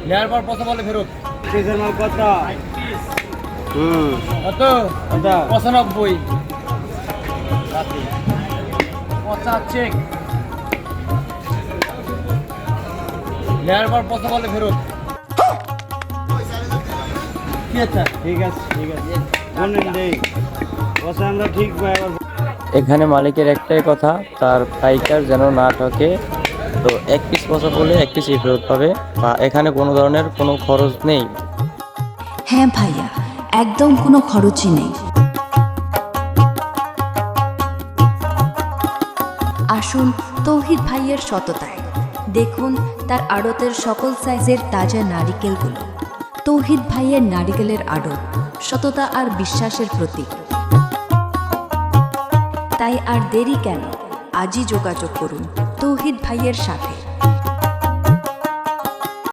নেওয়ার পর পয়সা বলে ফেরত। পিসের মাল কত? কত? কত? 95। পচা চেক। নেওয়ার পর পয়সা বলে ফেরত। কি আছে? ঠিক আছে ঠিক আছে, বলেন দেই পয়সা আমরা ঠিক পাই। এখানে মালিকের একটাই কথা, তার পাইকার যেন না ঠকে। তো এক পিস পচা পড়লে এক পিসই ফেরত পাবে, বা এখানে কোনো ধরনের কোনো খরচ নেই। হ্যাঁ ভাইয়া, একদম কোনো খরচই নেই। আসুন তৌহিদ ভাইয়ের সততায়, দেখুন তার আড়তের সকল সাইজের তাজা নারিকেলগুলো। তৌহিদ ভাইয়ের নারিকেলের আড়ত সততা আর বিশ্বাসের প্রতীক। তাই আর দেরি কেন, আজই যোগাযোগ করুন তৌহিদ ভাইয়ের সাথে।